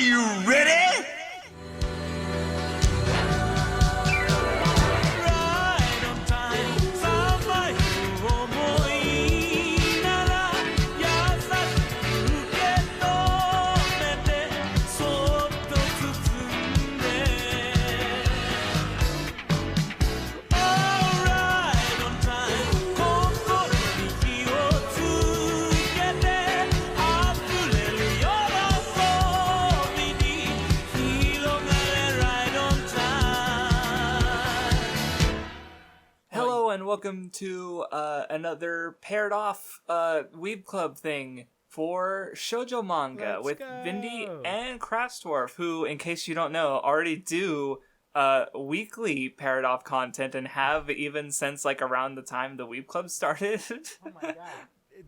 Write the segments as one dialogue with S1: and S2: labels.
S1: you ready?
S2: Welcome to another paired off Weeb Club thing for Shoujo manga with Vindy and Craftsdwarf, who, in case you don't know, already do weekly paired off content and have even since like around the time the Weeb Club started.
S3: Oh my god.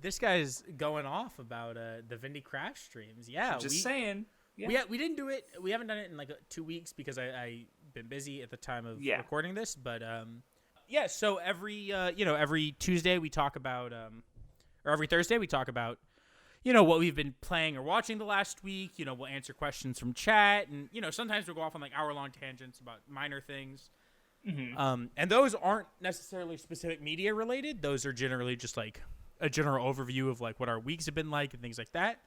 S3: This guy's going off about the Vindy Crafts streams. Yeah,
S2: just saying. Yeah.
S3: We didn't do it. We haven't done it in like 2 weeks because I've been busy at the time of recording this, but yeah, so every Tuesday we talk about, or every Thursday we talk about, what we've been playing or watching the last week. We'll answer questions from chat, and sometimes we'll go off on like hour-long tangents about minor things. Mm-hmm. And those aren't necessarily specific media related. Those are generally just like a general overview of like what our weeks have been like and things like that.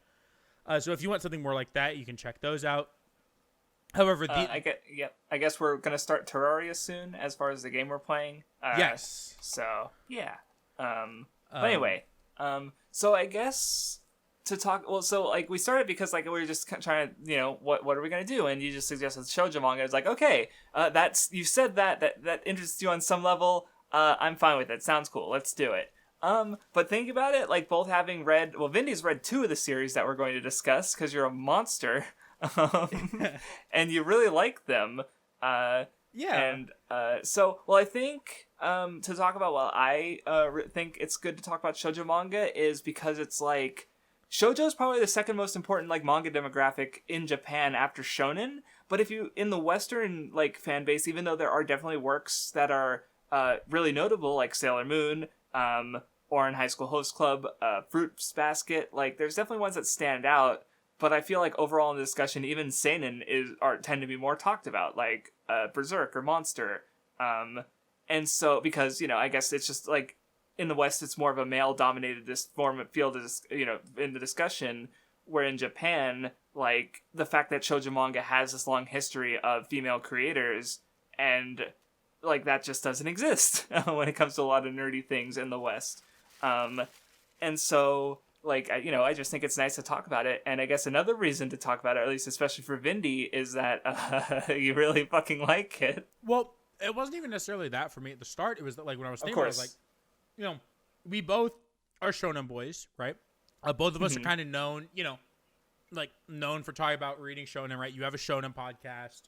S3: So if you want something more like that, you can check those out. However,
S2: I guess we're gonna start Terraria soon, as far as the game we're playing.
S3: Yes.
S2: So yeah. But anyway, so I guess to talk. Well, so like we started because like we were just trying to, what are we gonna do? And you just suggested shoujo manga. It's like, okay, you said that interests you on some level. I'm fine with it. Sounds cool. Let's do it. But think about it, like both having read. Well, Vindy's read 2 of the series that we're going to discuss because you're a monster. And you really like them. I think to talk about I think it's good to talk about shoujo manga is because it's like shoujo is probably the second most important like manga demographic in Japan after shonen. But if you in the Western like fan base, even though there are definitely works that are really notable like Sailor Moon, Ouran High School Host Club, Fruits Basket, like there's definitely ones that stand out. But I feel like overall in the discussion, even seinen tend to be more talked about, like Berserk or Monster. And so, because, I guess it's just like in the West, it's more of a male-dominated field, in the discussion, where in Japan, like the fact that shoujo manga has this long history of female creators, and like that just doesn't exist when it comes to a lot of nerdy things in the West. And so, like, I just think it's nice to talk about it. And I guess another reason to talk about it, at least especially for Vindy, is that you really fucking like it.
S3: Well, it wasn't even necessarily that for me at the start. It was that, like, when I was thinking, I was like, we both are shonen boys, right? Both of us are kind of known, known for talking about reading shonen, right? You have a shonen podcast.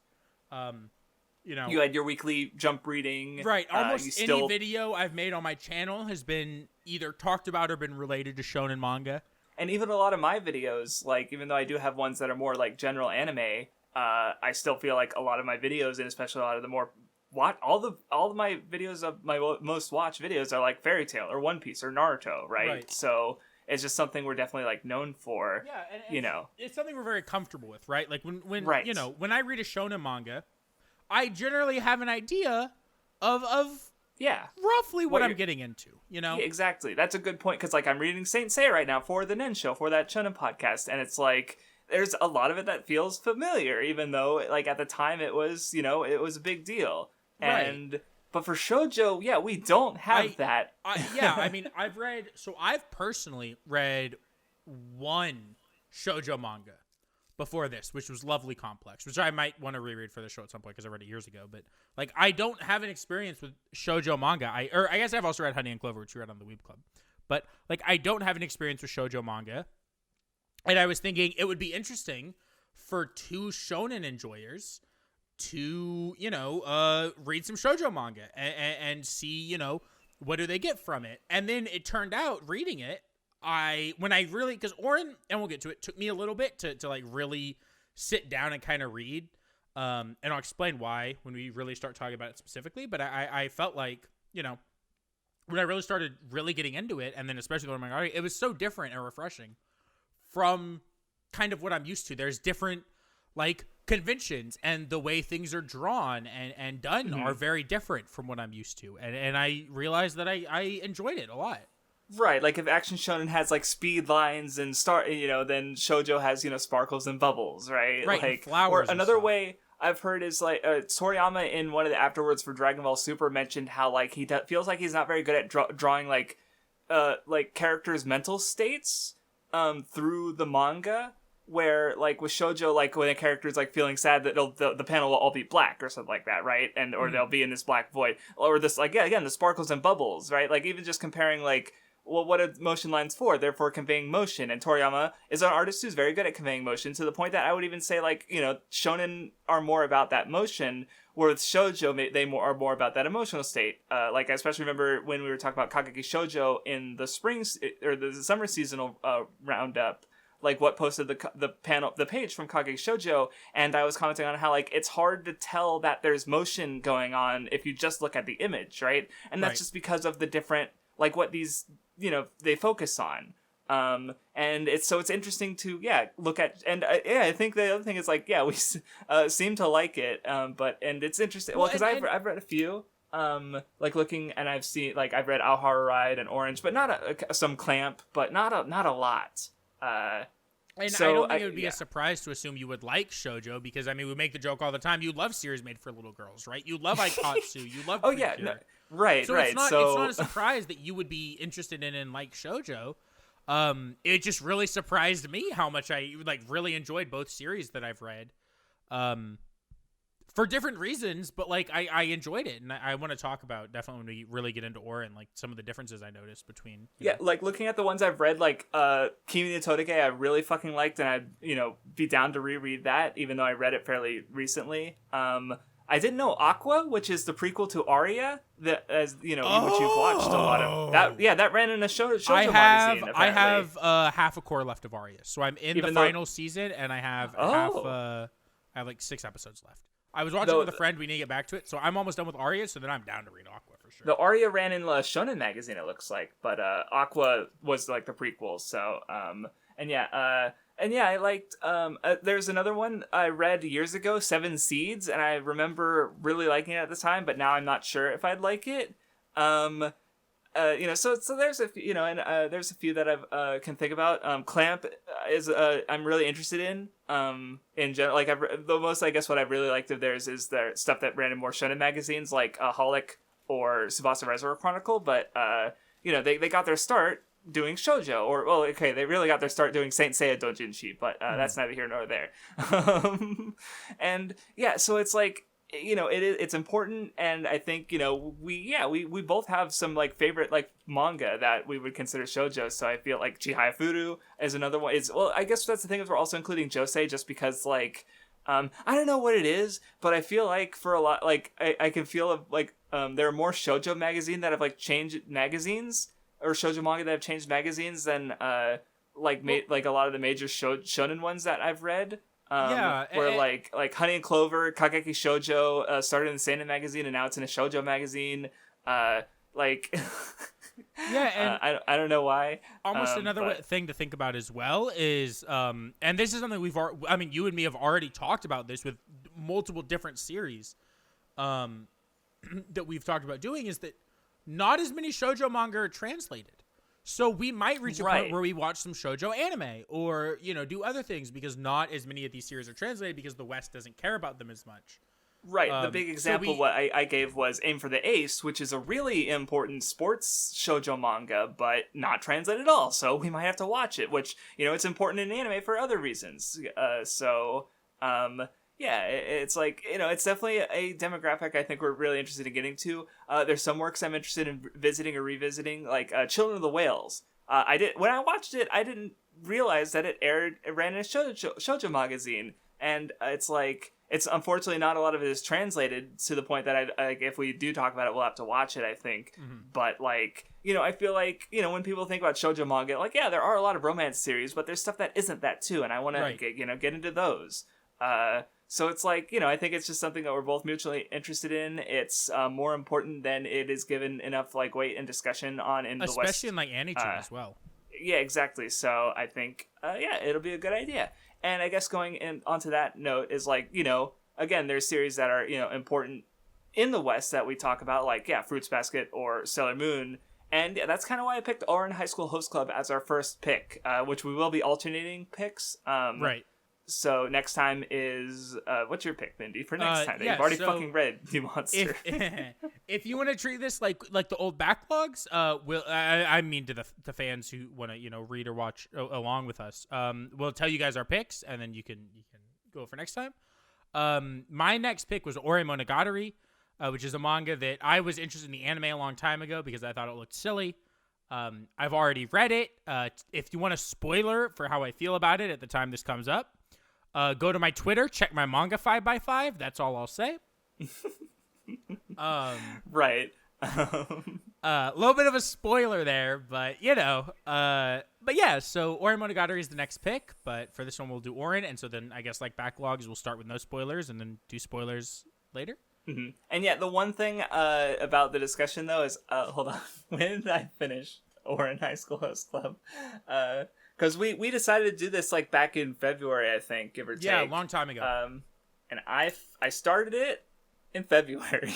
S2: You had your weekly jump reading.
S3: Right. Almost any video I've made on my channel has been either talked about or been related to shonen manga.
S2: And even a lot of my videos, like, even though I do have ones that are more like general anime, I still feel like a lot of my videos, and especially a lot of the more all of my videos of my most watched videos are like Fairy Tail or One Piece or Naruto, right? So it's just something we're definitely like known for.
S3: Yeah, and it's something we're very comfortable with, right? Like when when I read a shonen manga, I generally have an idea of roughly what I'm getting into,
S2: Yeah, exactly. That's a good point, because like I'm reading Saint Seiya right now for the Nen Show, for that shonen podcast, and it's like there's a lot of it that feels familiar, even though like at the time it was, it was a big deal.
S3: Right.
S2: But for shoujo, we don't have that.
S3: I've personally read one shoujo manga before this, which was Lovely Complex, which I might want to reread for the show at some point because I read it years ago. But like, I don't have an experience with shoujo manga. I guess I've also read Honey and Clover, which we read on the Weeb Club. But like, I don't have an experience with shoujo manga, and I was thinking it would be interesting for 2 shonen enjoyers to read some shoujo manga and see what do they get from it. And then it turned out reading it, because Ouran, and we'll get to it, took me a little bit to like really sit down and kind of read. And I'll explain why when we really start talking about it specifically. But I felt like, when I really started really getting into it, and then especially when I'm like, it was so different and refreshing from kind of what I'm used to. There's different like conventions and the way things are drawn and done are very different from what I'm used to. And I realized that I enjoyed it a lot.
S2: Right, like if Action Shonen has like speed lines and then Shoujo has sparkles and bubbles, right?
S3: Right,
S2: Like
S3: and flowers.
S2: Or another
S3: and stuff.
S2: way I've heard is like Toriyama in one of the afterwards for Dragon Ball Super mentioned how like he feels like he's not very good at drawing like characters' mental states through the manga. Where like with Shoujo, like when a character is like feeling sad, that the panel will all be black or something like that, right? And or they'll be in this black void, or this like again the sparkles and bubbles, right? Like even just comparing like, well, what are motion lines for? They're for conveying motion, and Toriyama is an artist who's very good at conveying motion to the point that I would even say like shonen are more about that motion, whereas Shoujo are more about that emotional state. Like I especially remember when we were talking about Kageki Shoujo in the spring or the summer seasonal roundup. Like what posted the page from Kage Shoujo, and I was commenting on how like it's hard to tell that there's motion going on if you just look at the image, right? And that's just because of the different like what these they focus on. And it's interesting to look at, and I think the other thing is like we seem to like it, but it's interesting because I've read a few. Like looking, and I've seen like I've read Alhara Ride and Orange, but not some Clamp, but not a lot.
S3: And
S2: so
S3: I don't think it would be a surprise to assume you would like shoujo because I mean we make the joke all the time. You love series made for little girls, right? You love Aikatsu. You love
S2: right.
S3: So it's not a surprise that you would be interested in like shoujo. It just really surprised me how much I like really enjoyed both series that I've read. For different reasons, but like I enjoyed it, and I want to talk about definitely when we really get into Ouran, like some of the differences I noticed between.
S2: Like looking at the ones I've read, like Kimi no Todeke, I really fucking liked, and I'd be down to reread that, even though I read it fairly recently. I didn't know Aqua, which is the prequel to Aria, which you've watched a lot of. That ran in a shoujo magazine. Apparently.
S3: I have half a core left of Aria, so I'm in the final season, and I have I have like 6 episodes left. I was watching with a friend. We need to get back to it, so I'm almost done with Aria. So then I'm down to read Aqua for sure.
S2: The Aria ran in the Shonen magazine, it looks like, but Aqua was like the prequel. So I liked. There's another one I read years ago, 7 Seeds, and I remember really liking it at the time, but now I'm not sure if I'd like it. So there's a few, there's a few that I can think about. Clamp is I'm really interested in general. Like the most, I guess, what I've really liked of theirs is their stuff that ran in more shonen magazines like Holic or Tsubasa Reservoir Chronicle. But they got their start doing shoujo, they really got their start doing Saint Seiya Dojinshi, but that's neither here nor there. So it's like. It's important, and I think we both have some like favorite like manga that we would consider shoujo. So I feel like Chihaya Furu is another one. I guess that's the thing is we're also including Josei just because like I don't know what it is, but I feel like for a lot like I can feel like there are more shoujo magazines that have like changed magazines or shoujo manga that have changed magazines than like a lot of the major shonen ones that I've read. Like Honey and Clover, Kageki Shoujo started in the Seinen magazine and now it's in a shoujo magazine. I don't know why.
S3: Almost another thing to think about as well is, and this is something you and me have already talked about this with multiple different series, that we've talked about doing is that not as many shoujo manga are translated. So we might reach a point where we watch some shoujo anime or, do other things because not as many of these series are translated because the West doesn't care about them as much.
S2: Right. The big example what I gave was Aim for the Ace, which is a really important sports shoujo manga, but not translated at all. So we might have to watch it, which, it's important in anime for other reasons. It's like, it's definitely a demographic I think we're really interested in getting to. There's some works I'm interested in visiting or revisiting, like Children of the Whales. When I watched it, I didn't realize that it ran in a shoujo magazine, and it's like, it's unfortunately not a lot of it is translated to the point that if we do talk about it, we'll have to watch it, I think. Mm-hmm. But like, I feel like, when people think about shoujo manga, like, there are a lot of romance series, but there's stuff that isn't that too, and I want to get into those. So it's like, I think it's just something that we're both mutually interested in. It's more important than it is given enough like weight and discussion on in the West.
S3: Especially in like Anime as well.
S2: Yeah, exactly. So I think, it'll be a good idea. And I guess going in onto that note is like, again, there's series that are, important in the West that we talk about, like, Fruits Basket or Sailor Moon. And yeah, that's kind of why I picked Ouran High School Host Club as our first pick, which we will be alternating picks.
S3: Right.
S2: So next time is what's your pick, Vindy, for next time? You've already fucking read You Monster.
S3: If you want to treat this like the old backlogs, I mean to the fans who want to read or watch along with us, we'll tell you guys our picks, and then you can go for next time. My next pick was Ore Monogatari, which is a manga that I was interested in the anime a long time ago because I thought it looked silly. I've already read it. If you want a spoiler for how I feel about it at the time this comes up, go to my Twitter, check my manga 5x5. That's all I'll say.
S2: Right.
S3: A little bit of a spoiler there, but so Ouran Monogatari is the next pick, but for this one we'll do Ouran, and so then I guess like backlogs we'll start with no spoilers and then do spoilers later.
S2: Mm-hmm. And the one thing about the discussion though is hold on, when did I finish Ouran High School Host Club? Because we decided to do this like back in February, I think, give or take.
S3: Yeah, a long time ago.
S2: And I started it in February.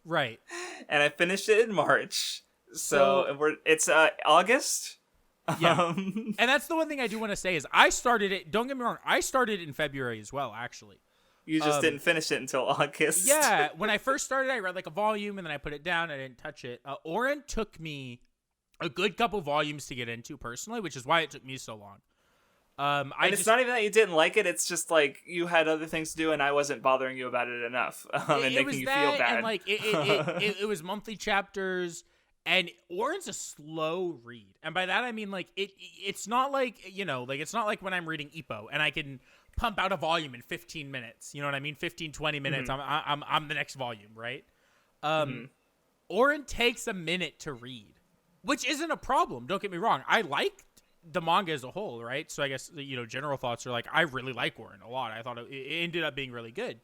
S3: Right.
S2: And I finished it in March. So it's August.
S3: Yeah. And that's the one thing I do want to say is I started it, don't get me wrong, I started it in February as well, actually.
S2: You just didn't finish it until August.
S3: Yeah. When I first started, I read like a volume and then I put it down. I didn't touch it. Ouran took me a good couple volumes to get into personally, which is why it took me so long.
S2: It's not even that you didn't like it. It's just like you had other things to do, and I wasn't bothering you about it enough, and making you feel bad.
S3: And like it was monthly chapters, and Ouran's a slow read, and by that I mean like it's not like it's not like when I'm reading Ippo and I can pump out a volume in 15 minutes. You know what I mean? 15, 20 minutes. Mm-hmm. I'm the next volume, right? Ouran takes a minute to read, which isn't a problem. Don't get me wrong. I liked the manga as a whole, right? So I guess, general thoughts are like, I really like Ouran a lot. I thought it ended up being really good.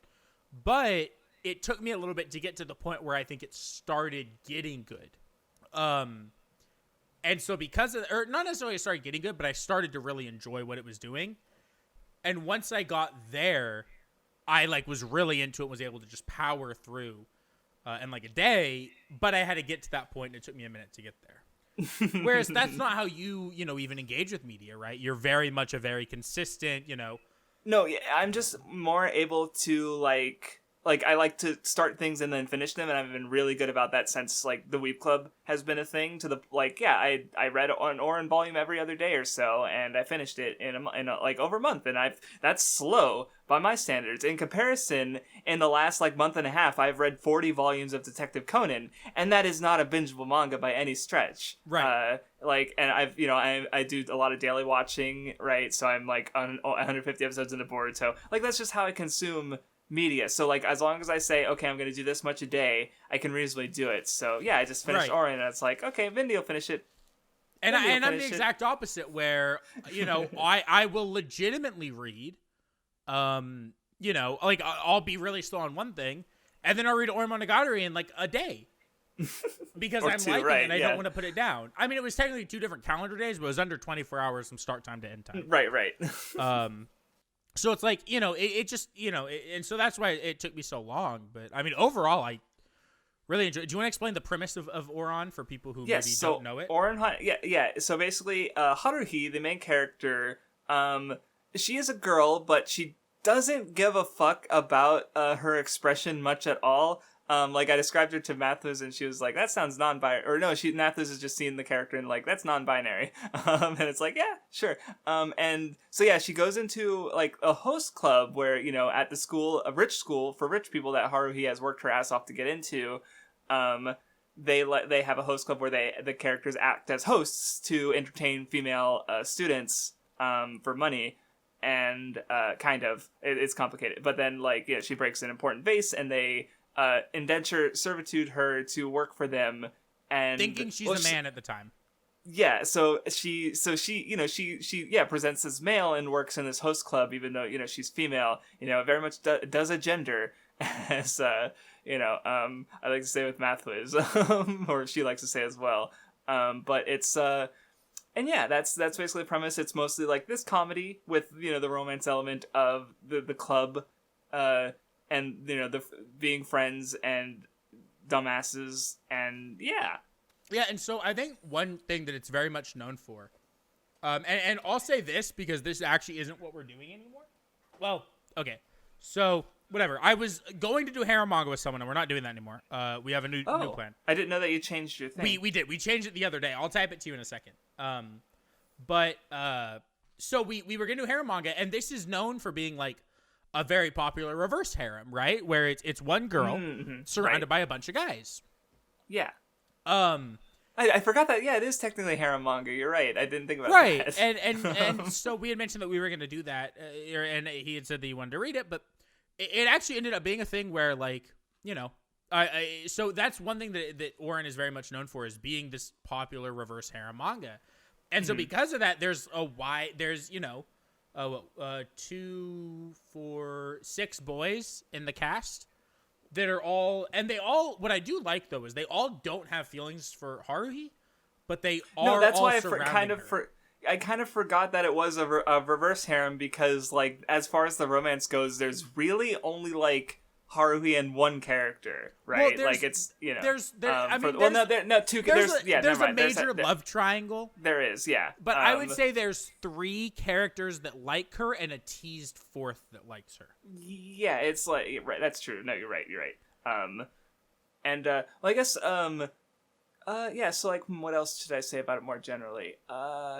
S3: But it took me a little bit to get to the point where I think it started getting good. And so because of, or not necessarily it started getting good, but I started to really enjoy what it was doing. And once I got there, I was really into it, was able to just power through in like a day, but I had to get to that point and it took me a minute to get there. Whereas that's not how you even engage with media, right? You're very much a very consistent,
S2: No, yeah, I'm just more able to like I like to start things and then finish them, and I've been really good about that since like the Weeb Club has been a thing. To the I read an Ouran volume every other day or so, and I finished it in over a month, and that's slow by my standards. In comparison, in the last month and a half, I've read 40 volumes of Detective Conan, and that is not a bingeable manga by any stretch.
S3: Right.
S2: And I've I do a lot of daily watching, right? So I'm on 150 episodes into Boruto. That's just how I consume media. So as long as I say, okay, I'm going to do this much a day, I can reasonably do it. So yeah, I just finished Ouran, and it's okay, Vindy will finish it.
S3: And I'm the exact opposite, where I will legitimately read, I'll be really slow on one thing, and then I'll read Ouran Monogatari in a day. Because I'm liking it and I don't want to put it down. I mean, it was technically 2 different calendar days, but it was under 24 hours from start time to end time.
S2: Right.
S3: So it's it just, and so that's why it took me so long. But I mean, overall, I really enjoyed. Do you want to explain the premise of Ouran for people who maybe don't know it?
S2: Ouran, yeah. So basically, Haruhi, the main character, she is a girl, but she doesn't give a fuck about her expression much at all. I described her to Mathis, and she was like, that sounds non-binary. Or no, Mathis is just seeing the character and that's non-binary. And it's yeah, sure. And so yeah, she goes into a host club where, at the school, a rich school for rich people that Haruhi has worked her ass off to get into. They have a host club where the characters act as hosts to entertain female students for money. And it's complicated. But then she breaks an important vase, and they indenture servitude her to work for them, and
S3: thinking she's a man at the time.
S2: Yeah, so she presents as male and works in this host club, even though she's female. Very much does a gender, as I like to say with Mathwiz, or she likes to say as well. But it's And yeah, that's basically the premise. It's mostly like this comedy with, you know, the romance element of the club, and, you know, the being friends and dumbasses, and yeah.
S3: Yeah, and so I think one thing that it's very much known for, and I'll say this because this actually isn't what we're doing anymore. Well, okay, so whatever. I was going to do harem manga with someone, and we're not doing that anymore. We have a new plan.
S2: I didn't know that you changed your thing.
S3: We did. We changed it the other day. I'll type it to you in a second. So we were going to do harem manga, and this is known for being like a very popular reverse harem, right? Where it's one girl surrounded by a bunch of guys.
S2: Yeah. I forgot that. Yeah, it is technically harem manga. You're right. I didn't think about that.
S3: Right. And so we had mentioned that we were going to do that, and he had said that he wanted to read it, but it actually ended up being a thing where, like, you know, so that's one thing that Ouran is very much known for, is being this popular reverse harem manga. And so because of that, there's you know, 2, 4, 6 boys in the cast that are all, and they all, what I do like though is they all don't have feelings for Haruhi, but they are. No, that's all why
S2: I kind of forgot that it was a reverse harem, because, like, as far as the romance goes, there's really only like Haruhi and one character, right?
S3: Well,
S2: like, it's, you know,
S3: there's two.
S2: There's
S3: a major love triangle.
S2: There is, yeah.
S3: But I would say there's 3 characters that like her and a teased 4th that likes her.
S2: Yeah, it's like, right. That's true. No, you're right. Well, I guess, yeah. So, like, what else should I say about it more generally?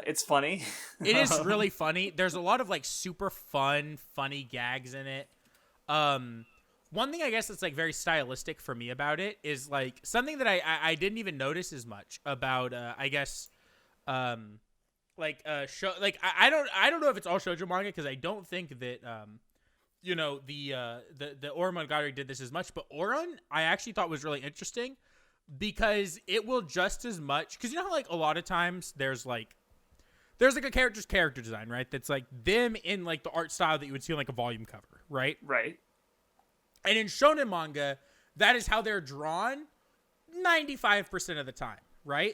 S2: It's funny.
S3: It is really funny. There's a lot of like super funny gags in it. One thing I guess that's like very stylistic for me about it is like something that I didn't even notice as much about I guess I don't know if it's all shoujo manga, because I don't think that you know, the Ouran Monogatari did this as much, but Ouran I actually thought was really interesting, because it will just as much, because you know how like a lot of times there's like a character's character design, right? That's like them in like the art style that you would see on like a volume cover, right?
S2: Right.
S3: And in shonen manga, that is how they're drawn 95% of the time, right?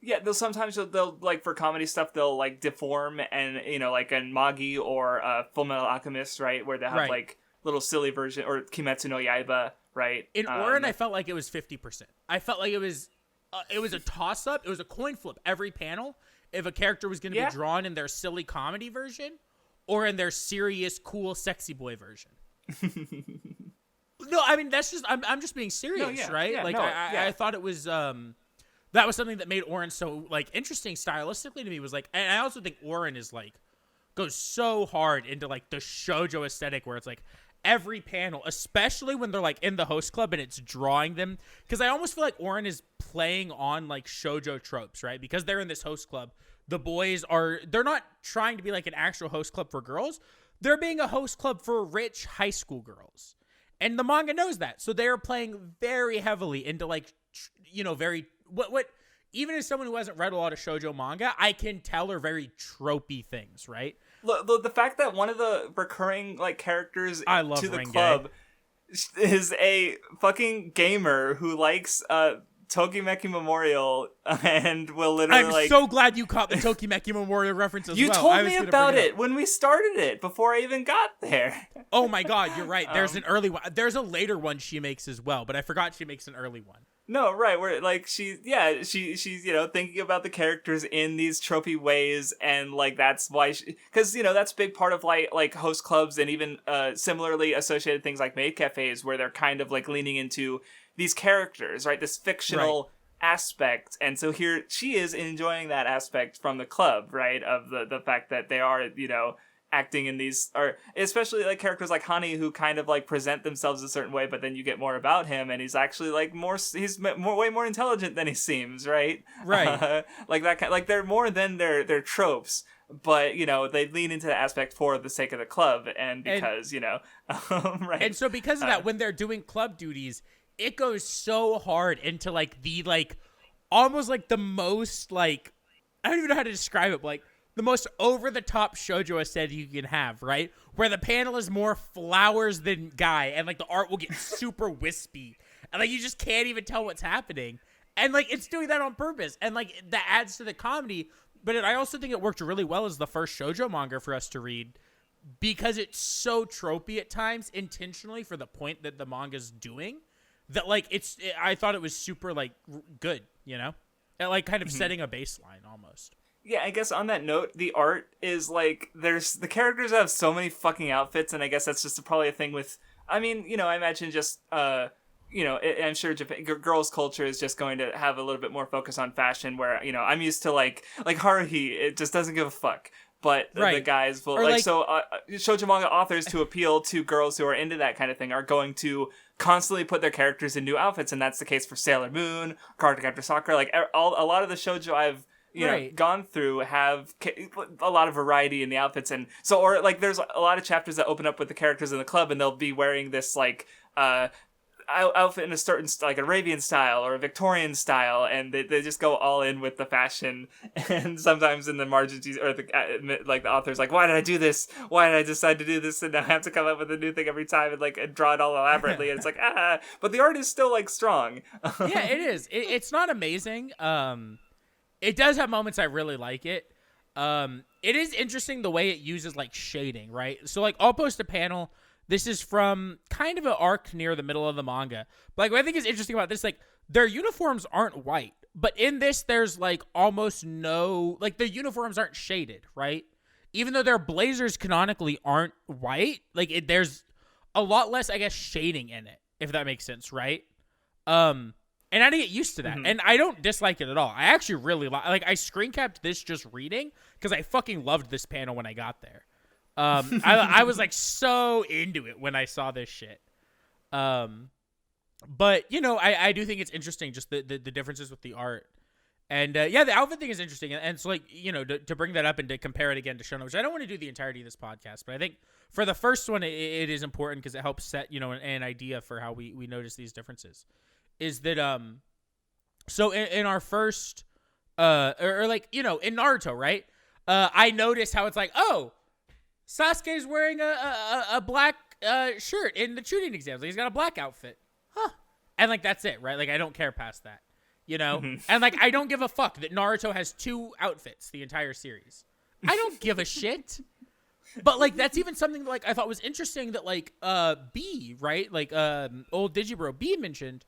S2: Yeah, they'll like, for comedy stuff, they'll like deform, and, you know, like in Magi or Fullmetal Alchemist, right, where they have like little silly version, or Kimetsu no Yaiba, right?
S3: In Ouran, I felt like it was 50%. I felt like it was a toss up. It was a coin flip every panel if a character was going to be drawn in their silly comedy version or in their serious, cool, sexy boy version. No, I mean, that's just, I'm just being serious, right? Yeah, like, I thought it was, that was something that made Ouran so, like, interesting stylistically to me, was like, and I also think Ouran is, like, goes so hard into, like, the shoujo aesthetic, where it's, like, every panel, especially when they're, like, in the host club and it's drawing them, because I almost feel like Ouran is playing on, like, shoujo tropes, right? Because they're in this host club, the boys they're not trying to be, like, an actual host club for girls, they're being a host club for rich high school girls. And the manga knows that. So they're playing very heavily into, like, you know, very, what, even as someone who hasn't read a lot of shoujo manga, I can tell are very tropey things, right?
S2: The fact that one of the recurring, like, characters to the
S3: Renge
S2: club is a fucking gamer who likes, Tokimeki Memorial, and will literally,
S3: I'm so glad you caught the Tokimeki Memorial reference as well.
S2: You told me about it when we started it, before I even got there.
S3: Oh my god, you're right. There's an early one. There's a later one she makes as well, but I forgot she makes an early one.
S2: No, right, where, like, she's, you know, thinking about the characters in these tropey ways, and, like, that's why because, you know, that's a big part of, like host clubs, and even, similarly associated things like maid cafes, where they're kind of, like, leaning into these characters, right, this fictional aspect, and so here she is enjoying that aspect from the club, right, of the fact that they are, you know, acting in these, or especially like characters like Hani, who kind of like present themselves a certain way, but then you get more about him, and he's actually like way more intelligent than he seems, right? Like that kind, like they're more than their tropes, but, you know, they lean into the aspect for the sake of the club, and because, you know, right.
S3: And so because of that, when they're doing club duties, it goes so hard into like the, like, almost like the most, like, I don't even know how to describe it, but like the most over-the-top shoujo aesthetic you can have, right? Where the panel is more flowers than guy, and, like, the art will get super wispy. And, like, you just can't even tell what's happening. And, like, it's doing that on purpose. And, like, that adds to the comedy. I also think it worked really well as the first shoujo manga for us to read because it's so tropey at times, intentionally for the point that the manga's doing. That like I thought it was super like good, you know, and like kind of setting a baseline almost.
S2: Yeah, I guess on that note, the art is like there's the characters have so many fucking outfits, and I guess that's just probably a thing with. I mean, you know, I imagine just I'm sure Japan, girls' culture is just going to have a little bit more focus on fashion. Where you know, I'm used to like Haruhi, it just doesn't give a fuck. But the guys will shoujo manga authors to appeal to girls who are into that kind of thing are going to constantly put their characters in new outfits, and that's the case for Sailor Moon, Cardcaptor Sakura. Like a lot of the shoujo I've gone through have a lot of variety in the outfits, and so or like there's a lot of chapters that open up with the characters in the club, and they'll be wearing this like outfit in a certain like Arabian style or a Victorian style, and they just go all in with the fashion. And sometimes in the margins or the author's like, why did I do this? Why did I decide to do this? And now I have to come up with a new thing every time and draw it all elaborately. And it's like but the art is still like strong.
S3: Yeah, it is. It's not amazing. It does have moments I really like it. It is interesting the way it uses like shading, right? So like I'll post a panel. This is from kind of an arc near the middle of the manga. But like what I think is interesting about this, like their uniforms aren't white. But in this, there's like almost no, like the uniforms aren't shaded, right? Even though their blazers canonically aren't white, like there's a lot less, I guess, shading in it, if that makes sense, right? And I didn't get used to that. And I don't dislike it at all. I actually really like I screen capped this just reading because I fucking loved this panel when I got there. I was like so into it when I saw this shit. But you know, I do think it's interesting just the differences with the art. And the outfit thing is interesting. And so like, you know, to bring that up and to compare it again to Shonen, which I don't want to do the entirety of this podcast, but I think for the first one, it is important because it helps set, you know, an idea for how we notice these differences. Is that, so in our first, or like, you know, in Naruto, right? I noticed how it's like, oh, Sasuke's wearing a black shirt in the tuning exams. Like, he's got a black outfit. Huh. And, like, that's it, right? Like, I don't care past that, you know? And, like, I don't give a fuck that Naruto has 2 outfits the entire series. I don't give a shit. But, like, that's even something that, like, I thought was interesting that, like, B, right? Like, old Digibro B mentioned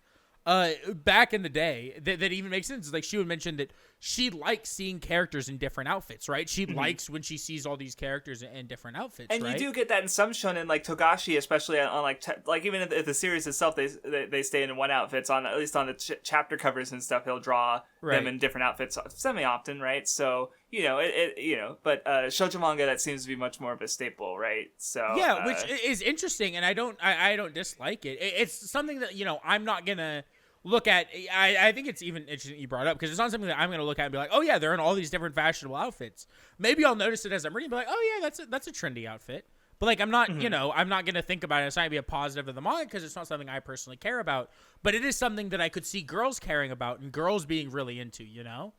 S3: back in the day that even makes sense. Like she would mention that she likes seeing characters in different outfits, right? She likes when she sees all these characters in different outfits,
S2: and
S3: right?
S2: you do get that in some shonen, like Togashi, especially on like even if the series itself, they stay in one outfits on at least on the chapter covers and stuff. He'll draw them in different outfits semi often, right? So you know but shoujo manga, that seems to be much more of a staple, right? So
S3: yeah, which is interesting, and I don't dislike it. It's something that, you know, I'm not gonna look at. I think it's even interesting you brought up because it's not something that I'm going to look at and be like, oh yeah, they're in all these different fashionable outfits. Maybe I'll notice it as I'm reading, be like, oh yeah, that's a trendy outfit. But like I'm not, you know, I'm not going to think about it. It's not going to be a positive of the manga because it's not something I personally care about. But it is something that I could see girls caring about and girls being really into. You know,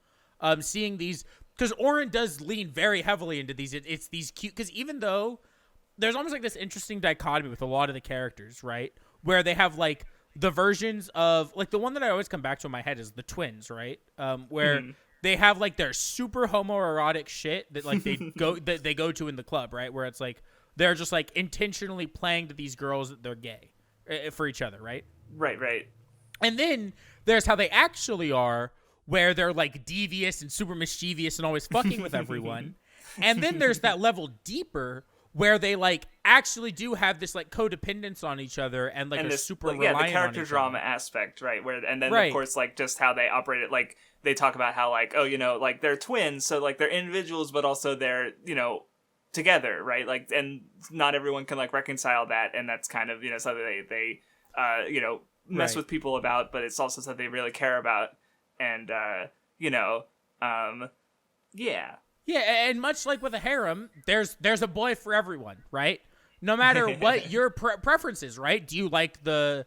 S3: seeing these, because Ouran does lean very heavily into these. It's these cute, because even though there's almost like this interesting dichotomy with a lot of the characters, right, where they have like the versions of, like, the one that I always come back to in my head is the twins, right? Where they have like their super homoerotic shit that like they go to in the club, right? Where it's like they're just like intentionally playing to these girls that they're gay for each other, right?
S2: Right.
S3: And then there's how they actually are, where they're like devious and super mischievous and always fucking with everyone. And then there's that level deeper where they like actually do have this like codependence on each other and like a super reliant on each other.
S2: The character drama aspect, right? Where and then of course like just how they operate it, like they talk about how like, oh, you know, like they're twins, so like they're individuals but also they're, you know, together, right? Like, and not everyone can like reconcile that, and that's kind of, you know, something they you know, mess with people about, but it's also something they really care about. And you know,
S3: Yeah, and much like with a harem, there's a boy for everyone, right? No matter what your preference is, right? Do you like the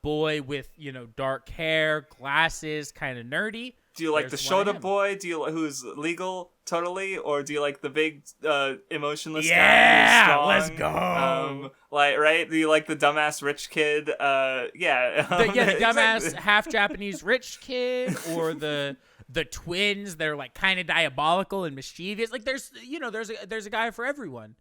S3: boy with, you know, dark hair, glasses, kind of nerdy?
S2: Do you like the Shota boy? Who's legal totally, or do you like the big emotionless guy who's strong?
S3: Let's go.
S2: Like, right? Do you like the dumbass rich kid? The
S3: dumbass half Japanese rich kid, or the the twins, they're like kind of diabolical and mischievous. Like there's a guy for everyone.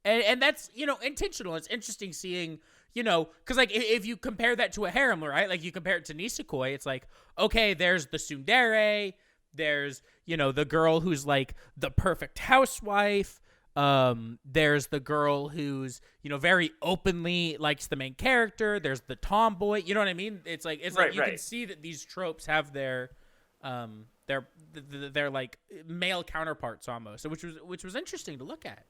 S3: And that's, intentional. It's interesting seeing, because like if you compare that to a harem, right? Like you compare it to Nisekoi, it's like, okay, there's the tsundere, there's, the girl who's like the perfect housewife. There's the girl who's, very openly likes the main character. There's the tomboy. You know what I mean? It's like you can see that these tropes have their like male counterparts almost, which was interesting to look at.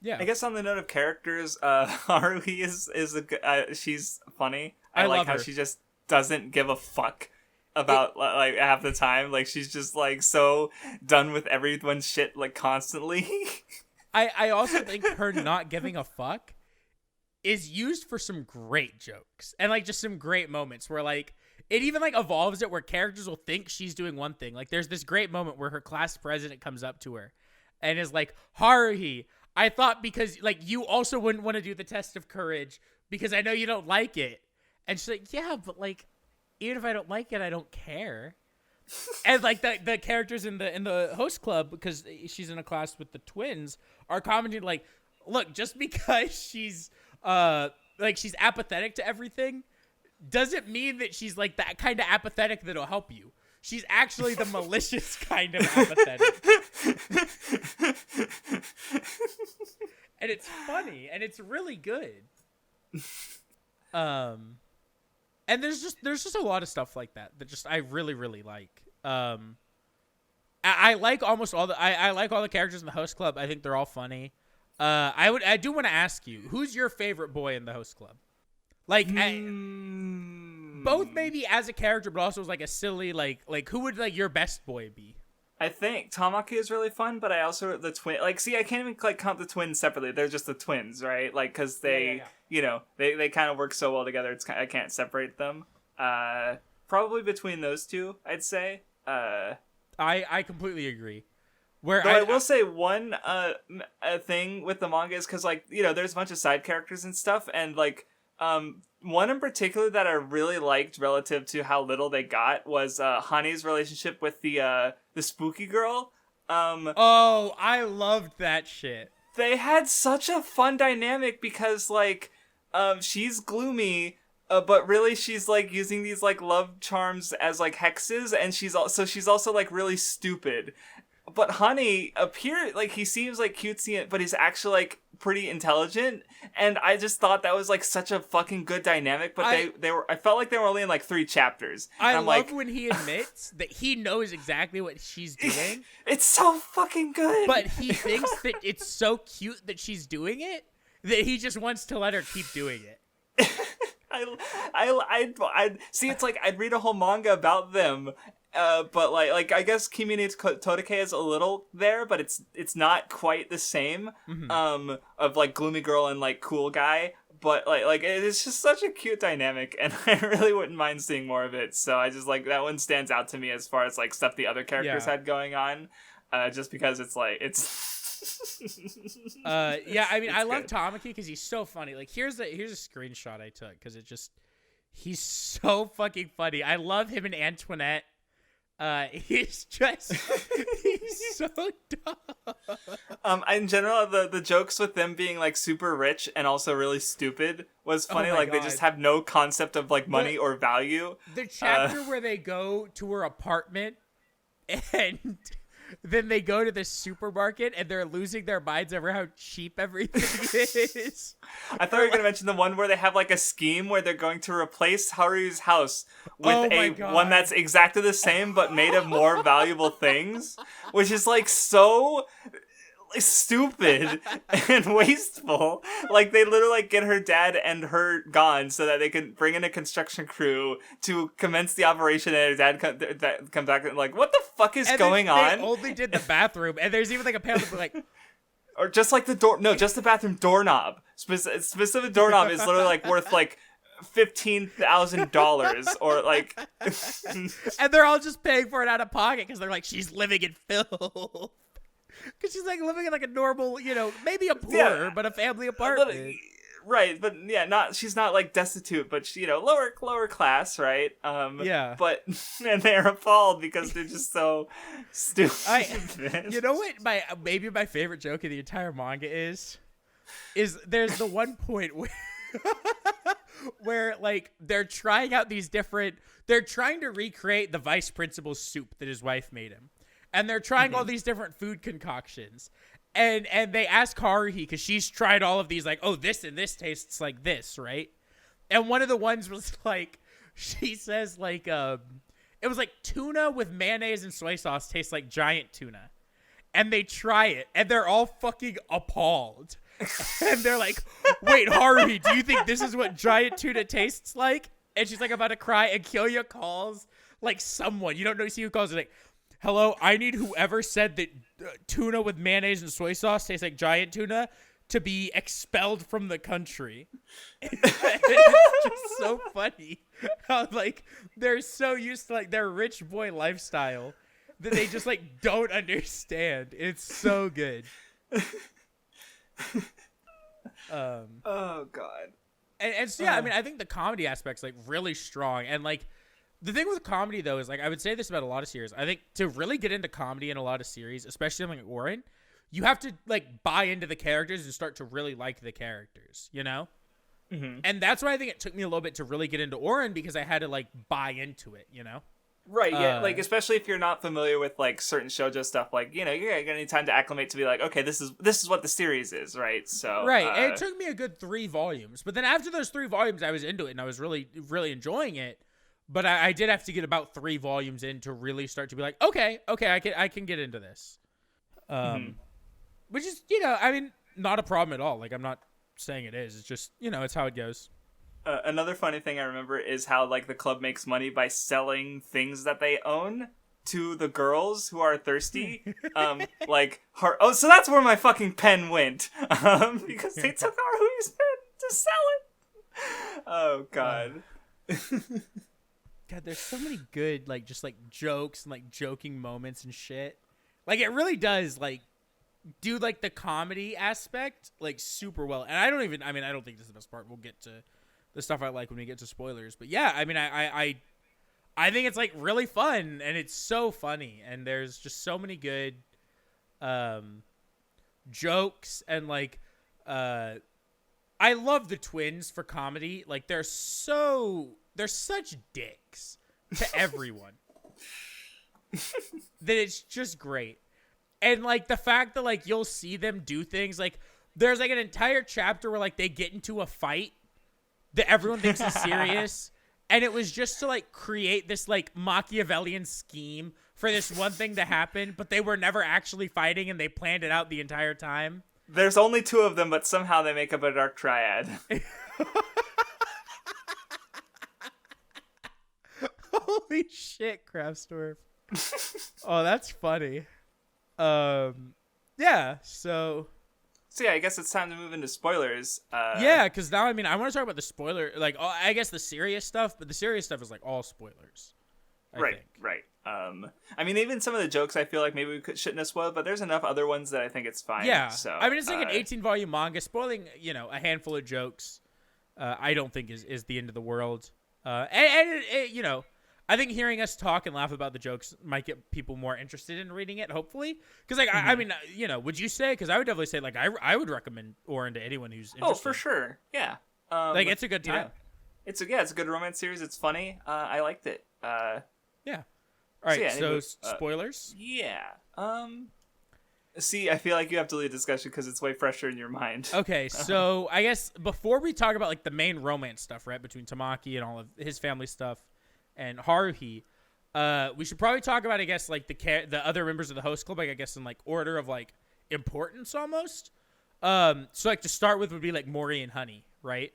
S3: Yeah.
S2: I guess on the note of characters, Haruhi is a good, she's funny. I like
S3: love
S2: how
S3: her.
S2: she just doesn't give a fuck about like half the time. Like she's just like so done with everyone's shit like constantly.
S3: I also think her not giving a fuck is used for some great jokes and like just some great moments where like it even like evolves it where characters will think she's doing one thing. Like there's this great moment where her class president comes up to her and is like, Haruhi, I thought because like you also wouldn't want to do the test of courage because I know you don't like it. And she's like, yeah, but like even if I don't like it, I don't care. And like the characters in the host club, because she's in a class with the twins, are commenting like, look, just because she's she's apathetic to everything doesn't mean that she's like that kind of apathetic that'll help you. She's actually the malicious kind of apathetic. And it's funny and it's really good. And there's just a lot of stuff like that just I really, really like. I like almost all I like all the characters in the host club. I think they're all funny. I do want to ask you, who's your favorite boy in the host club? Like both maybe as a character, but also as like a silly like who would like your best boy be?
S2: I think Tamaki is really fun, but I also the twin. Like, see, I can't even like count the twins separately. They're just the twins, right? Like, because they, they kind of work so well together. I can't separate them. Probably between those two, I'd say.
S3: I completely agree. Where
S2: I will say one thing with the manga is because like there's a bunch of side characters and stuff, and like one in particular that I really liked relative to how little they got was Hani's relationship with the spooky girl.
S3: Oh, I loved that shit.
S2: They had such a fun dynamic because like she's gloomy, but really she's like using these like love charms as like hexes, and she's also like really stupid. But Hani like he seems like cutesy, but he's actually like pretty intelligent, and I just thought that was like such a fucking good dynamic. But I felt like they were only in like 3 chapters.
S3: I love
S2: like,
S3: when he admits that he knows exactly what she's doing.
S2: It's so fucking good.
S3: But he thinks that it's so cute that she's doing it that he just wants to let her keep doing it.
S2: I see. It's like I'd read a whole manga about them. But like I guess Kimi no Todake is a little there, but it's not quite the same. Mm-hmm. Of like gloomy girl and like cool guy, but like it's just such a cute dynamic, and I really wouldn't mind seeing more of it. So I just like that one stands out to me as far as like stuff the other characters had going on, just because it's like it's.
S3: Yeah, I mean I love
S2: good.
S3: Tamaki because he's so funny. Like here's a screenshot I took because he's so fucking funny. I love him and Antoinette. He's so dumb.
S2: In general, the jokes with them being like super rich and also really stupid was funny.
S3: Oh my
S2: like
S3: God.
S2: they just have no concept of like money or value.
S3: The chapter where they go to her apartment and then they go to the supermarket and they're losing their minds over how cheap everything is.
S2: I thought you were going to mention the one where they have like a scheme where they're going to replace Haru's house with one that's exactly the same but made of more valuable things, which is like so stupid and wasteful. Like they literally like get her dad and her gone so that they can bring in a construction crew to commence the operation, and her dad comes back and like, what the fuck is going on?
S3: They only did the bathroom, and there's even like a panel like,
S2: or just like the door. No, just the bathroom doorknob. Specific doorknob is literally like worth like $15,000 or like.
S3: And they're all just paying for it out of pocket because they're like, she's living in filth. Because she's like living in like a normal, maybe a poorer, but a family apartment.
S2: Right, but yeah, she's not like destitute, but she, lower class, right?
S3: Yeah.
S2: But and they're appalled because they're just so stupid.
S3: You know what? Maybe my favorite joke of the entire manga is there's the one point where like they're trying out they're trying to recreate the vice principal's soup that his wife made him, and they're trying all these different food concoctions. And they ask Haruhi, because she's tried all of these, like, oh, this and this tastes like this, right? And one of the ones was like, she says like, it was like tuna with mayonnaise and soy sauce tastes like giant tuna. And they try it, and they're all fucking appalled. And they're like, wait, Haruhi, do you think this is what giant tuna tastes like? And she's like about to cry, and Kyoya calls like someone. You don't know, see who calls it, like, hello, I need whoever said that tuna with mayonnaise and soy sauce tastes like giant tuna to be expelled from the country. It's just so funny how, like, they're so used to, like, their rich boy lifestyle that they just, like, don't understand. It's so good.
S2: Oh, God.
S3: And so, yeah, I mean, I think the comedy aspect's, like, really strong. And, like, the thing with comedy, though, is, like, I would say this about a lot of series. I think to really get into comedy in a lot of series, especially like Ouran, you have to, like, buy into the characters and start to really like the characters, you know? Mm-hmm. And that's why I think it took me a little bit to really get into Ouran, because I had to, like, buy into it, you know?
S2: Right, yeah, like, especially if you're not familiar with, like, certain shoujo stuff, like, you're gonna need time to acclimate to be like, okay, this is what the series is, right? So
S3: right, and it took me a good 3 volumes. But then after those 3 volumes, I was into it, and I was really, really enjoying it. But I did have to get about 3 volumes in to really start to be like, okay, I can get into this. Which is, I mean, not a problem at all. Like, I'm not saying it is. It's just, it's how it goes.
S2: Another funny thing I remember is how, like, the club makes money by selling things that they own to the girls who are thirsty. So that's where my fucking pen went. Because they took Haruhi's pen to sell it. Oh, God.
S3: God, there's so many good, like, just, like, jokes and, like, joking moments and shit. Like, it really does, like, do, like, the comedy aspect, like, super well. And I don't think this is the best part. We'll get to the stuff I like when we get to spoilers. But, yeah, I mean, I think it's, like, really fun, and it's so funny. And there's just so many good jokes, and, like, I love the twins for comedy. Like, they're such dicks to everyone that it's just great. And, like, the fact that, like, you'll see them do things, like, there's, like, an entire chapter where, like, they get into a fight that everyone thinks is serious, and it was just to, like, create this, like, Machiavellian scheme for this one thing to happen, but they were never actually fighting, and they planned it out the entire time.
S2: There's only 2 of them, but somehow they make up a dark triad.
S3: Holy shit, Craftsdwarf. Oh, that's funny. Yeah, so
S2: yeah, I guess it's time to move into spoilers.
S3: Yeah, because now, I mean, I want to talk about the spoiler, like, I guess the serious stuff, but the serious stuff is, like, all spoilers. I think.
S2: Right. I mean, even some of the jokes I feel like maybe we shouldn't have spoiled, but there's enough other ones that I think it's fine.
S3: Yeah,
S2: so
S3: I mean, it's like an 18-volume manga. Spoiling, a handful of jokes, I don't think is the end of the world. I think hearing us talk and laugh about the jokes might get people more interested in reading it, hopefully. Because, like, I mean, would you say? Because I would definitely say, like, I would recommend Ouran to anyone who's interested.
S2: Oh, for sure. Yeah.
S3: Like, it's a good time.
S2: It's a good romance series. It's funny. I liked it.
S3: Yeah. All right, so spoilers?
S2: Yeah. See, I feel like you have to lead a discussion because it's way fresher in your mind.
S3: Okay, so I guess before we talk about, like, the main romance stuff, right, between Tamaki and all of his family stuff, and Haruhi, we should probably talk about, I guess, like, the other members of the host club, like, I guess, in, like, order of, like, importance almost. So, like, to start with would be, like, Mori and Honey, right?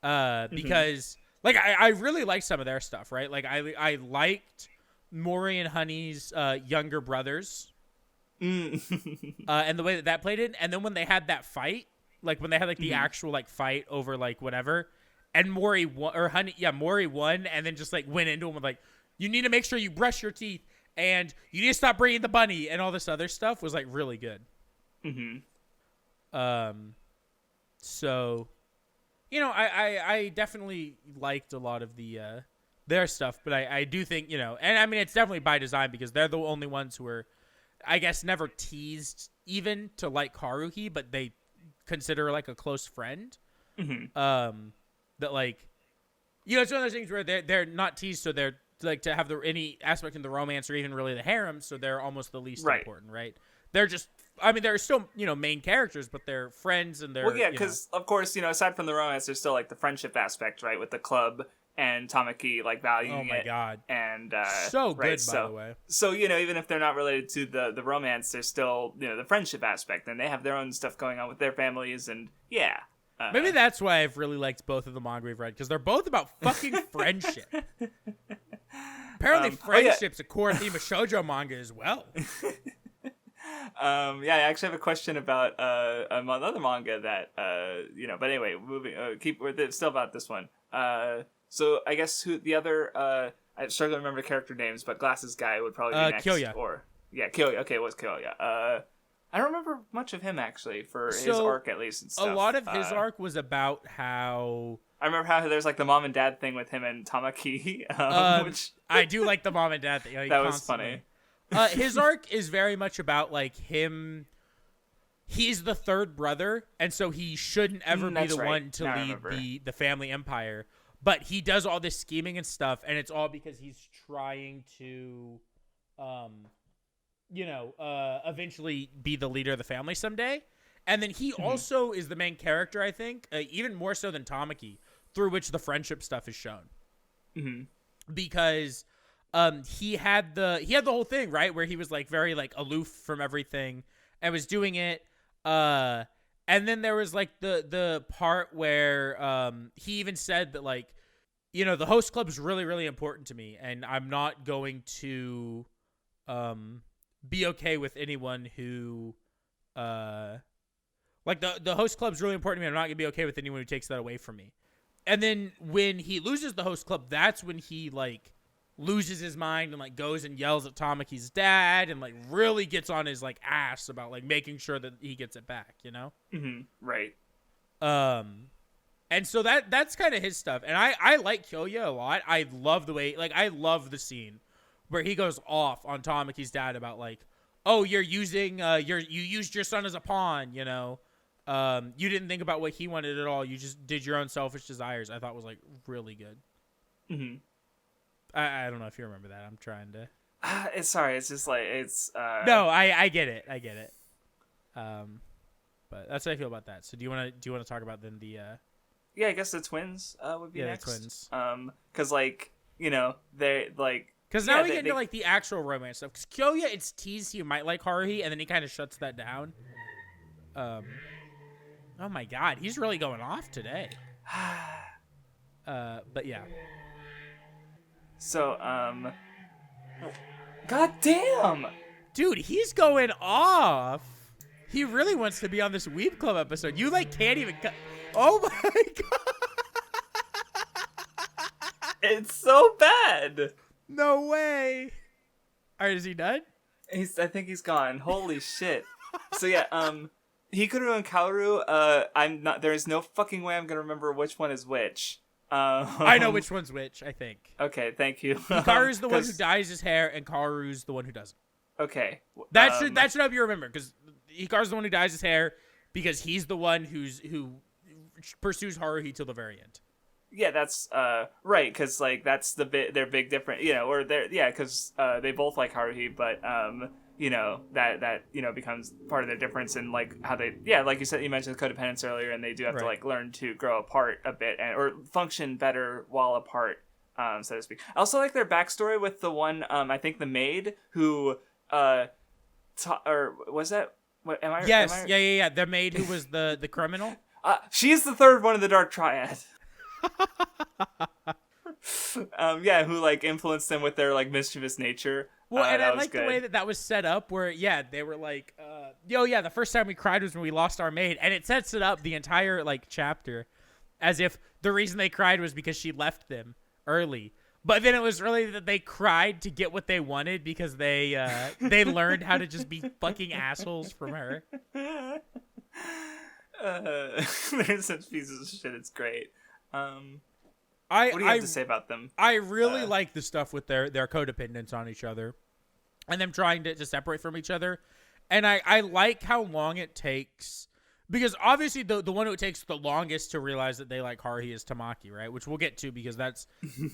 S3: Because, like, I really liked some of their stuff, right? Like, I liked Mori and Honey's younger brothers, and the way that played in. And then when they had that fight, like, when they had, like, the actual, like, fight over, like, whatever, and Mori won, Mori won, and then just, like, went into him with, like, you need to make sure you brush your teeth, and you need to stop bringing the bunny, and all this other stuff was, like, really good. So, I definitely liked a lot of the their stuff, but I do think, and I mean, it's definitely by design because they're the only ones who are, I guess, never teased even to like Haruhi, but they consider her like a close friend.
S2: Mm-hmm.
S3: That like, it's one of those things where they're not teased, so they're like to have any aspect in the romance or even really the harem, so they're almost the least important, right? They're just, I mean, they're still, main characters, but they're friends and they're...
S2: Well, yeah, because, of course, aside from the romance, there's still, like, the friendship aspect, right? With the club and Tamaki, like, valuing it.
S3: Oh, my God.
S2: And,
S3: so good, by the way.
S2: So, even if they're not related to the romance, there's still, the friendship aspect. And they have their own stuff going on with their families, and, yeah.
S3: Maybe that's why I've really liked both of the manga we've read, because they're both about fucking friendship. Apparently, friendship's a core theme of shoujo manga as well.
S2: I actually have a question about another manga that but anyway, moving we're still about this one. So I guess who the other I struggle to remember character names, but glasses guy would probably be next.
S3: Kyoya.
S2: Kyoya. Okay, it was Kyoya. I don't remember much of him actually for his arc at least and stuff.
S3: A lot of his arc was about how
S2: I remember how there's like the mom and dad thing with him and Tamaki, which
S3: I do like the mom and dad thing.
S2: That was funny.
S3: His arc is very much about like him. He's the third brother, and so he shouldn't ever be the one to lead the family empire. But he does all this scheming and stuff, and it's all because he's trying to, eventually be the leader of the family someday. And then he also is the main character, I think, even more so than Tamaki, through which the friendship stuff is shown.
S2: Mm-hmm.
S3: Because he had the whole thing, right, where he was like very like aloof from everything and was doing it. And then there was like the part where he even said that like, the host club is really, really important to me, and I'm not going to be okay with anyone who like the host club is really important to me. I'm not gonna be okay with anyone who takes that away from me. And then when he loses the host club, that's when he like loses his mind and like goes and yells at Tamaki's dad and like really gets on his like ass about like making sure that he gets it back,
S2: Mm-hmm. Right.
S3: And so that's kind of his stuff. And I like Kyoya a lot. I love the way, like, I love the scene where he goes off on Tamaki's dad about like, oh, you're using you used your son as a pawn, you didn't think about what he wanted at all. You just did your own selfish desires. I thought was like really good.
S2: Mm-hmm.
S3: I don't know if you remember that. I'm trying to.
S2: It's sorry. It's just like it's.
S3: No, I get it. I get it. But that's how I feel about that. So do you want to talk about then the?
S2: Yeah, I guess the twins would be next.
S3: The twins.
S2: Because like they like.
S3: Because now we get into like the actual romance stuff. Because Kyoya, it's teased he might like Haruhi, and then he kind of shuts that down. Oh my God, he's really going off today. But yeah.
S2: So, God damn!
S3: Dude, he's going off. He really wants to be on this Weeb Club episode. You, like, can't even... Oh, my God!
S2: It's so bad!
S3: No way! Alright, is he done?
S2: I think he's gone. Holy shit. So, yeah, Hikaru and Kaoru, there's no fucking way I'm gonna remember which one is which.
S3: I know which one's which, I think.
S2: Okay, thank you.
S3: Hikaru's the one who dyes his hair, and Kaoru's the one who doesn't.
S2: Okay.
S3: That should help you remember, because Hikaru's the one who dyes his hair, because he's the one who pursues Haruhi till the very end.
S2: Yeah, that's right, because like that's their big difference, or because they both like Haruhi, but that becomes part of their difference in like how they like you said, you mentioned codependence earlier, and they do have to like learn to grow apart a bit or function better while apart, so to speak. I also like their backstory with the one I think the maid who or was that what am I
S3: yes yeah the maid who was the criminal.
S2: She's the third one of the Dark Triad. Who like influenced them with their like mischievous nature.
S3: Well, and I like the way that was set up where, they were like, the first time we cried was when we lost our maid. And it sets it up the entire, like, chapter as if the reason they cried was because she left them early. But then it was really that they cried to get what they wanted because they learned how to just be fucking assholes from her.
S2: They're such pieces of shit. It's great.
S3: I
S2: what do you have to say about them?
S3: I really like the stuff with their codependence on each other, and them trying to separate from each other. And I like how long it takes, because obviously the one who takes the longest to realize that they like Haruhi is Tamaki, right? Which we'll get to, because that's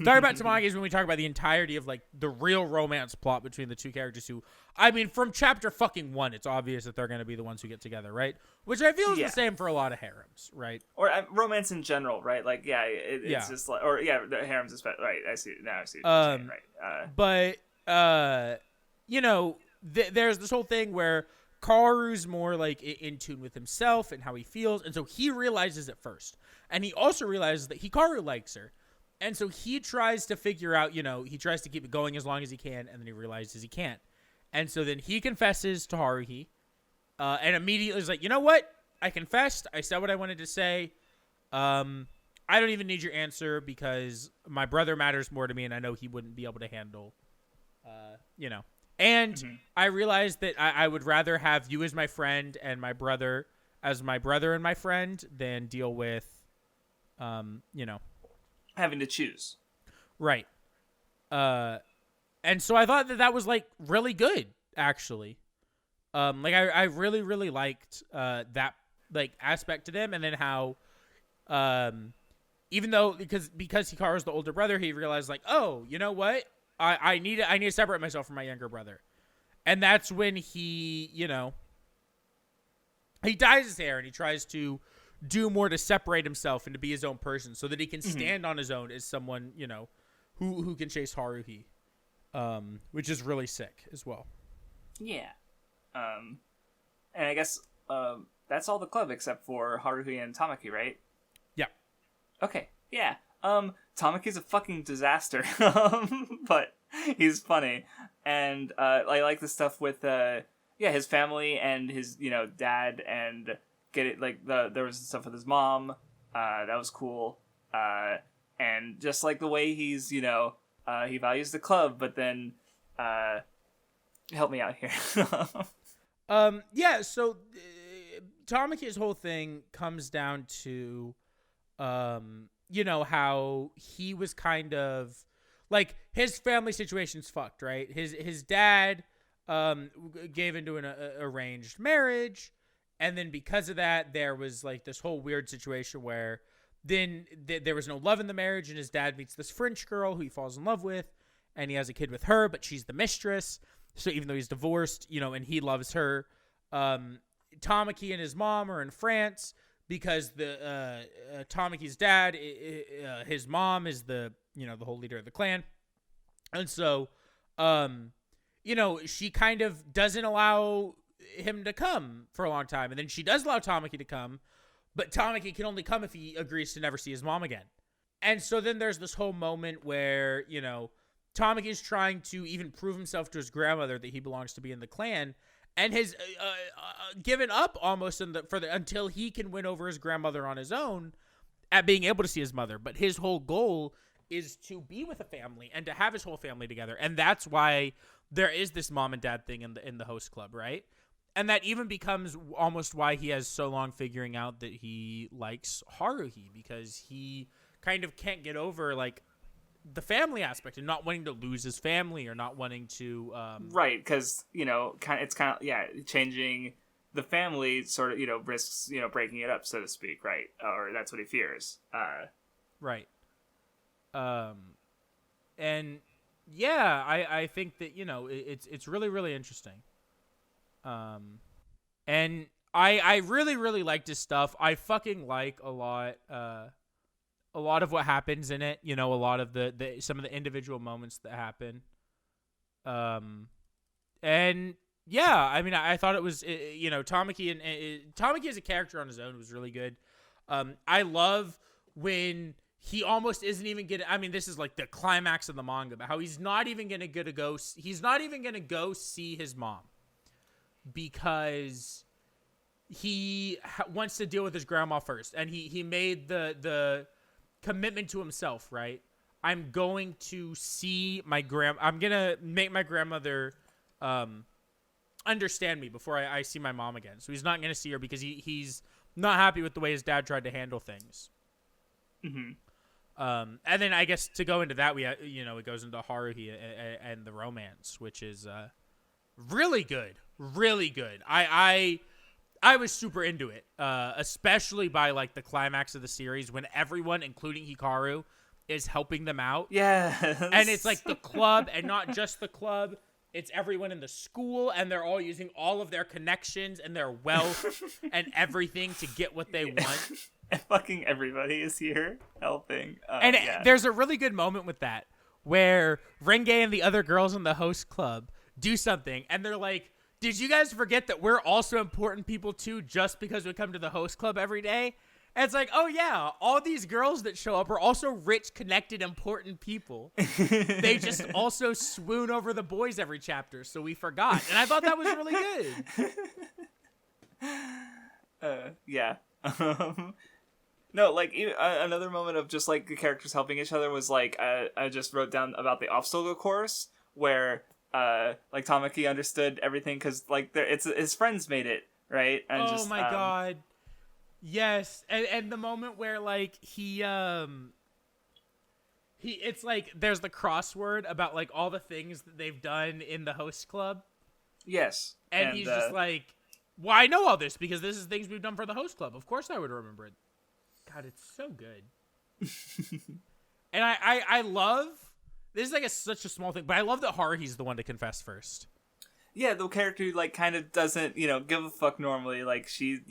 S3: talking about Tamaki is when we talk about the entirety of like the real romance plot between the two characters who, I mean, from chapter fucking 1, it's obvious that they're going to be the ones who get together, right? Which I feel is the same for a lot of harems, right?
S2: Or romance in general, right? Like, it's just like, or the harems is right. I see now. I see what you're saying, right?
S3: But you know, there's this whole thing where Karu's more like in tune with himself and how he feels, and so he realizes it first, and he also realizes that Hikaru likes her, and so he tries to figure out, you know, he tries to keep it going as long as he can, and then he realizes he can't, and so then he confesses to Haruhi, and immediately is like, you know what, I confessed, I said what I wanted to say, I don't even need your answer because my brother matters more to me, and I know he wouldn't be able to handle, you know. And I realized that I would rather have you as my friend and my brother as my brother and my friend than deal with, you know,
S2: having to choose.
S3: Right. And so I thought that was like really good, actually. Like I really, really liked that like aspect to them, and then how, even though because Hikaru's the older brother, he realized like, oh, you know what? I need to separate myself from my younger brother. And that's when he, you know, he dyes his hair and he tries to do more to separate himself and to be his own person so that he can stand on his own as someone, you know, who can chase Haruhi, which is really sick as well.
S2: Yeah. And I guess that's all the club except for Haruhi and Tamaki, right?
S3: Yeah.
S2: Okay. Yeah. Tamaki's a fucking disaster, but he's funny, and I like the stuff with his family and his, you know, dad, and get it like there was stuff with his mom, that was cool, and just like the way he's, you know, he values the club, but then help me out here.
S3: Yeah, so Tamaki's whole thing comes down to you know, how he was kind of like, his family situation's fucked, right? His dad gave into an arranged marriage, and then because of that there was like this whole weird situation where then there was no love in the marriage, and his dad meets this French girl who he falls in love with, and he has a kid with her, but she's the mistress, so even though he's divorced, you know, and he loves her, Tamaki and his mom are in France because the Tamaki's dad, his mom is the, you know, the whole leader of the clan. And so, you know, she kind of doesn't allow him to come for a long time. And then she does allow Tamaki to come, but Tamaki can only come if he agrees to never see his mom again. And so then there's this whole moment where, you know, Tamaki is trying to even prove himself to his grandmother that he belongs to be in the clan, and has given up almost until he can win over his grandmother on his own at being able to see his mother. But his whole goal is to be with a family and to have his whole family together. And that's why there is this mom and dad thing in the host club, right? And that even becomes almost why he has so long figuring out that he likes Haruhi, because he kind of can't get over like the family aspect and not wanting to lose his family or not wanting to
S2: right, because, you know, it's kind of changing the family sort of, you know, risks, you know, breaking it up, so to speak, right? Or that's what he fears.
S3: Right. And yeah, I think that, you know, it's really, really interesting. And I really, really liked his stuff. I fucking like a lot of what happens in it, you know, a lot of the some of the individual moments that happen. And yeah, I mean, I thought it was, you know, Tamaki as a character on his own was really good. I love when he almost isn't even getting, I mean, this is like the climax of the manga, but how he's not even going to go see his mom because he wants to deal with his grandma first. And he made the commitment to himself, right? I'm going to see I'm going to make my grandmother understand me before I see my mom again. So he's not going to see her because he's not happy with the way his dad tried to handle things.
S2: Mm-hmm.
S3: And then I guess to go into that, it goes into Haruhi and the romance, which is really good, really good. I was super into it, especially by like the climax of the series when everyone, including Hikaru, is helping them out.
S2: Yeah,
S3: and it's like the club, and not just the club. It's everyone in the school, and they're all using all of their connections and their wealth and everything to get what they want.
S2: And fucking everybody is here helping.
S3: There's a really good moment with that where Renge and the other girls in the host club do something, and they're like, did you guys forget that we're also important people too just because we come to the host club every day? And it's like, oh yeah, all these girls that show up are also rich, connected, important people. They just also swoon over the boys every chapter, so we forgot. And I thought that was really good.
S2: Yeah. No, like another moment of just like the characters helping each other was like I just wrote down about the obstacle course where like Tamaki understood everything because like his friends made it, right? And
S3: oh my god. Yes, and the moment where like he it's like there's the crossword about like all the things that they've done in the host club.
S2: Yes,
S3: and he's just like, well, I know all this because this is things we've done for the host club. Of course I would remember it. God, it's so good. And I love this is like such a small thing, but I love that Haruhi's the one to confess first.
S2: Yeah, the character who, like, kind of doesn't, give a fuck normally. Like, she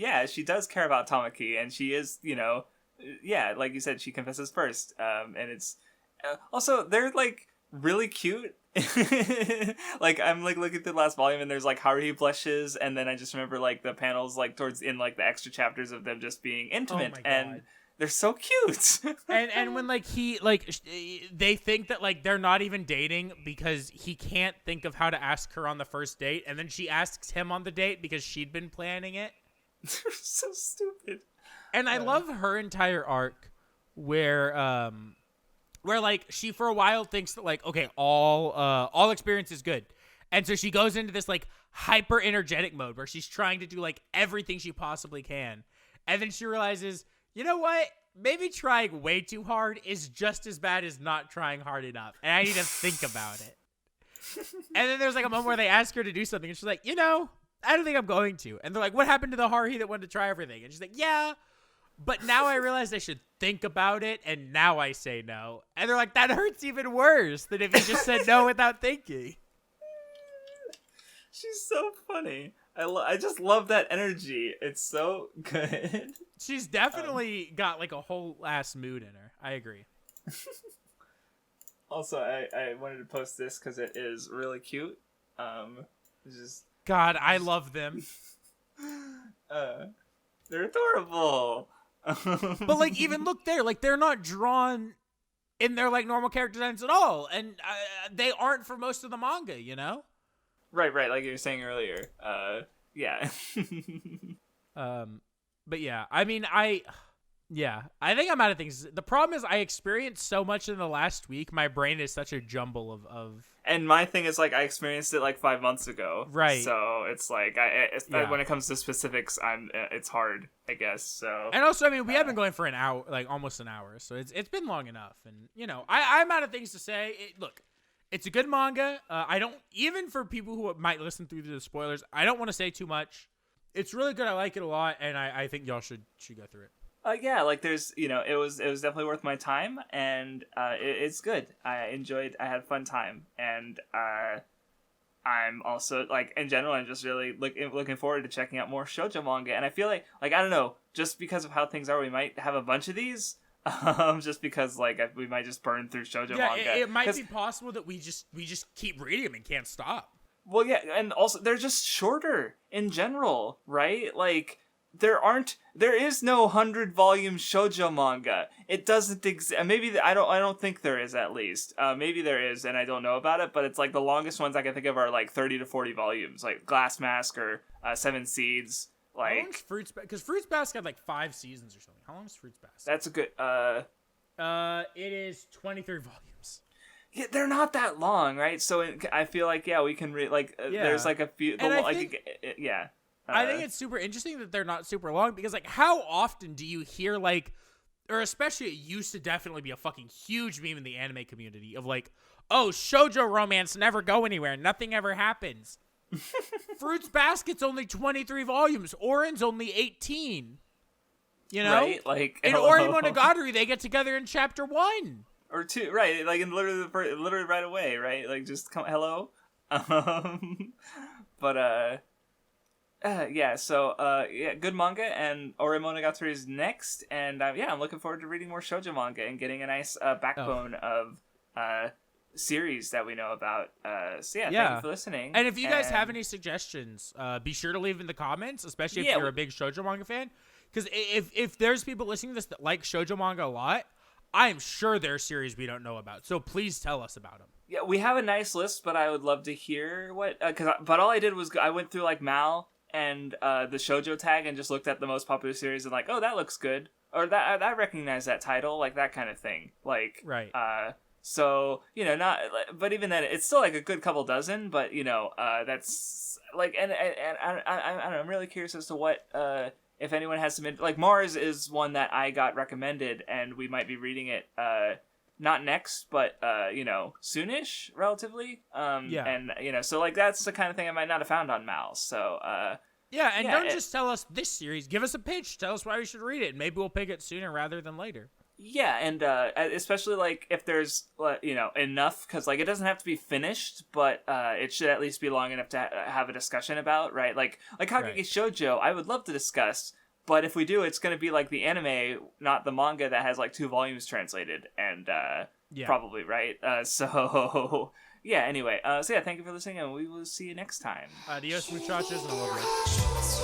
S2: does care about Tamaki, and she is, like you said, she confesses first. And it's... also, they're, like, really cute. Like, I'm, like, looking at the last volume, and there's, like, Haruhi blushes, and then I just remember, like, the panels, like, in the extra chapters of them just being intimate.
S3: Oh my God.
S2: And they're so cute.
S3: and when like he like they think that like they're not even dating because he can't think of how to ask her on the first date, and then she asks him on the date because she'd been planning it.
S2: They're so stupid.
S3: And I love her entire arc where like she for a while thinks that like, okay, all experience is good. And so she goes into this like hyper energetic mode where she's trying to do like everything she possibly can. And then she realizes, you know what? Maybe trying way too hard is just as bad as not trying hard enough. And I need to think about it. And then there's like a moment where they ask her to do something. And she's like, I don't think I'm going to. And they're like, what happened to the Haruhi that wanted to try everything? And she's like, yeah, but now I realize I should think about it. And now I say no. And they're like, that hurts even worse than if you just said no without thinking.
S2: She's so funny. I just love that energy. It's so good.
S3: She's definitely got like a whole ass mood in her. I agree.
S2: Also, I wanted to post this because it is really cute.
S3: I love them.
S2: They're adorable.
S3: But like, even look there, like they're not drawn in their like normal character designs at all, and they aren't for most of the manga,
S2: Right, like you were saying earlier. Yeah.
S3: But yeah, I mean, I think I'm out of things. The problem is I experienced so much in the last week. My brain is such a jumble of...
S2: And my thing is, like, I experienced it, like, 5 months ago.
S3: Right.
S2: So it's, like, when it comes to specifics, it's hard, I guess, so...
S3: And also, I mean, we have been going for an hour, like, almost an hour, so it's been long enough. And, I'm out of things to say. Look, it's a good manga. I don't... Even for people who might listen through the spoilers, I don't want to say too much. It's really good. I like it a lot, and I think y'all should go through it.
S2: Yeah, like there's, it was definitely worth my time, and it's good. I had a fun time, and I'm also, like, in general, I'm just really looking forward to checking out more shoujo manga, and I feel like, I don't know, just because of how things are, we might have a bunch of these, just because, like, we might just burn through shoujo manga.
S3: It might be possible that we just keep reading them and can't stop.
S2: Well, yeah, and also, they're just shorter, in general, right? Like, there is no 100-volume shoujo manga. It doesn't exist. Maybe I don't think there is, at least. Maybe there is, and I don't know about it. But it's like the longest ones I can think of are like 30 to 40 volumes, like Glass Mask or Seven Seeds. Like,
S3: how long's Fruits Basket? Because Fruits Basket had like 5 seasons or something. How long is Fruits Basket?
S2: That's a good.
S3: It is 23 volumes.
S2: Yeah, they're not that long, right? So I feel like we can read like there's like a few.
S3: And I think,
S2: yeah.
S3: I think it's super interesting that they're not super long because, like, how often do you hear, like, or especially it used to definitely be a fucking huge meme in the anime community of, like, oh, shoujo romance never go anywhere. Nothing ever happens. Fruits Basket's only 23 volumes. Ouran's only 18. You know?
S2: Right? Like,
S3: in Ori Monogatari, they get together in chapter 1.
S2: Or 2, right? Like, in literally right away, right? Like, just come, hello? But, yeah, so, good manga, and Ori Monogatari is next, and, I'm looking forward to reading more shoujo manga and getting a nice, backbone of, series that we know about. So, thank you for listening.
S3: And if you guys have any suggestions, be sure to leave in the comments, especially if you're a big shoujo manga fan, because if there's people listening to this that like shoujo manga a lot, I'm sure there are series we don't know about, so please tell us about them.
S2: Yeah, we have a nice list, but I would love to hear what, but all I did was, I went through, like, Mal and the shoujo tag and just looked at the most popular series and like, oh, that looks good, or that I recognize that title, like that kind of thing. Like,
S3: right.
S2: So, not, but even then, it's still like a good couple dozen. But that's like, and I don't know, I'm really curious as to what if anyone has some like Mars is one that I got recommended, and we might be reading it. Not next, but soonish, relatively. And so like that's the kind of thing I might not have found on Mal. So
S3: don't just tell us this series. Give us a pitch. Tell us why we should read it. Maybe we'll pick it sooner rather than later.
S2: Yeah, and especially like if there's enough, because like it doesn't have to be finished, but it should at least be long enough to have a discussion about, right? Like Kageki Shoujo, I would love to discuss. But if we do, it's going to be like the anime, not the manga that has like 2 volumes translated, and probably, right? Anyway, thank you for listening, and we will see you next time.
S3: Adios, muchachos, and I love you.